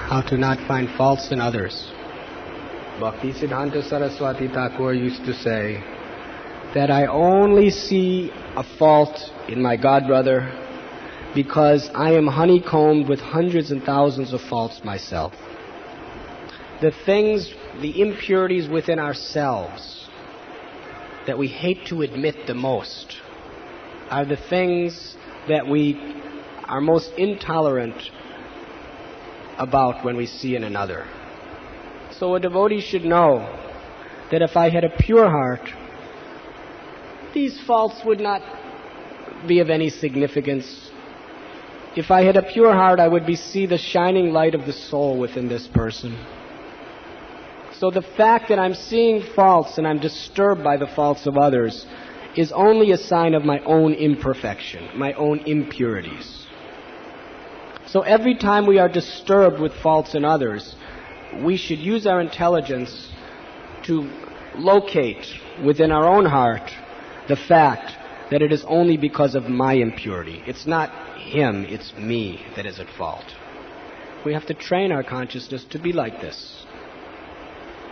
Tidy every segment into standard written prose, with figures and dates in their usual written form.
how to not find faults in others. Bhaktisiddhanta Saraswati Thakur used to say that I only see a fault in my godbrother because I am honeycombed with hundreds and thousands of faults myself. The things, the impurities within ourselves that we hate to admit the most are the things that we are most intolerant about when we see in another. So a devotee should know that if I had a pure heart, these faults would not be of any significance. If I had a pure heart, I would see the shining light of the soul within this person. So the fact that I'm seeing faults and I'm disturbed by the faults of others is only a sign of my own imperfection, my own impurities. So every time we are disturbed with faults in others, we should use our intelligence to locate within our own heart the fact that it is only because of my impurity. It's not him, it's me that is at fault. We have to train our consciousness to be like this.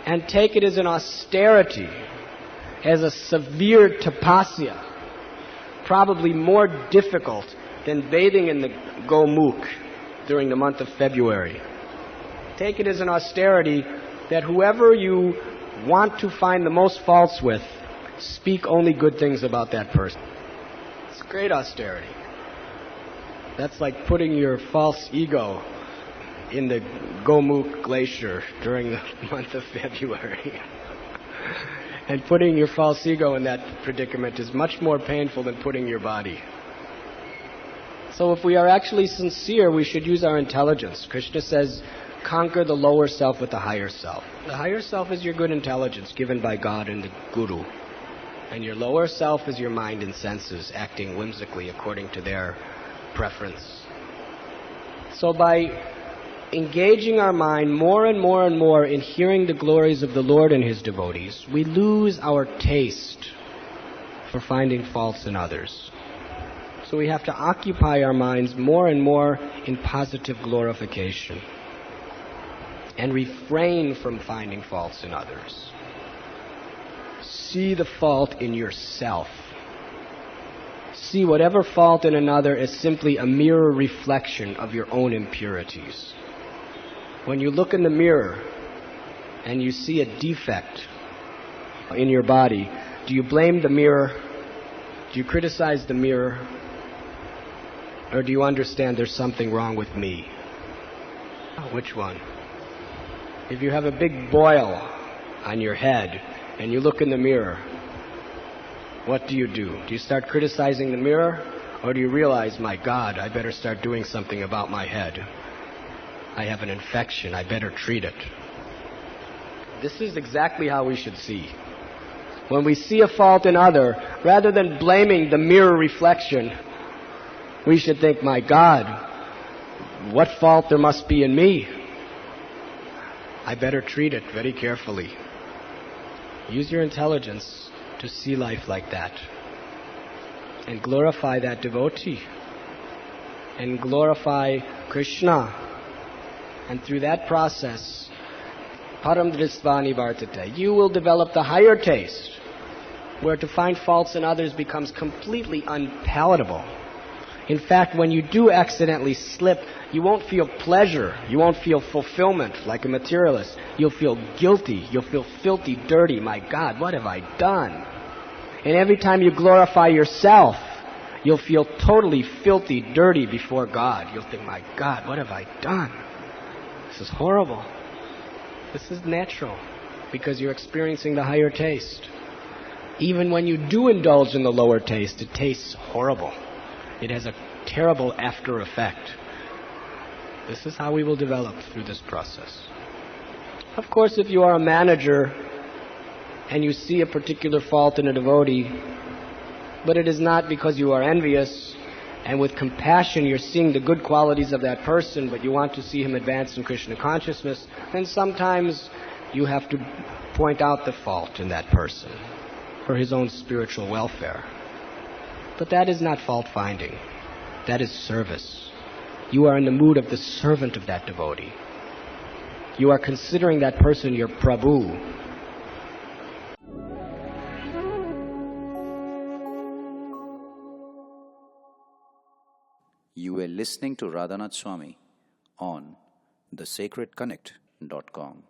And take it as an austerity, as a severe tapasya, probably more difficult than bathing in the Gomukh during the month of February. Take it as an austerity that whoever you want to find the most faults with, speak only good things about that person. It's great austerity. That's like putting your false ego in the Gomukh glacier during the month of February. And putting your false ego in that predicament is much more painful than putting your body. So if we are actually sincere, we should use our intelligence. Krishna says, conquer the lower self with the higher self. The higher self is your good intelligence given by God and the Guru. And your lower self is your mind and senses acting whimsically according to their preference. So by engaging our mind more and more and more in hearing the glories of the Lord and His devotees, we lose our taste for finding faults in others. So we have to occupy our minds more and more in positive glorification and refrain from finding faults in others. See the fault in yourself. See whatever fault in another as simply a mirror reflection of your own impurities. When you look in the mirror and you see a defect in your body, do you blame the mirror? Do you criticize the mirror? Or do you understand there's something wrong with me? Which one? If you have a big boil on your head and you look in the mirror, what do? Do you start criticizing the mirror? Or do you realize, my God, I better start doing something about my head? I have an infection, I better treat it. This is exactly how we should see. When we see a fault in other, rather than blaming the mirror reflection, we should think, my God, what fault there must be in me? I better treat it very carefully. Use your intelligence to see life like that. And glorify that devotee. And glorify Krishna. And through that process, param drisvani vardathe, you will develop the higher taste, where to find faults in others becomes completely unpalatable. In fact, when you do accidentally slip, you won't feel pleasure, you won't feel fulfillment like a materialist. You'll feel guilty, you'll feel filthy, dirty. My God, what have I done? And every time you glorify yourself, you'll feel totally filthy, dirty before God. You'll think, my God, what have I done? This is horrible. This is natural because you're experiencing the higher taste. Even when you do indulge in the lower taste, it tastes horrible. It has a terrible after effect. This is how we will develop through this process. Of course, if you are a manager and you see a particular fault in a devotee, but it is not because you are envious, and with compassion you're seeing the good qualities of that person, but you want to see him advance in Krishna consciousness, then sometimes you have to point out the fault in that person for his own spiritual welfare. But that is not fault-finding. That is service. You are in the mood of the servant of that devotee. you are considering that person your Prabhu. You were listening to Radhanath Swami on thesacredconnect.com.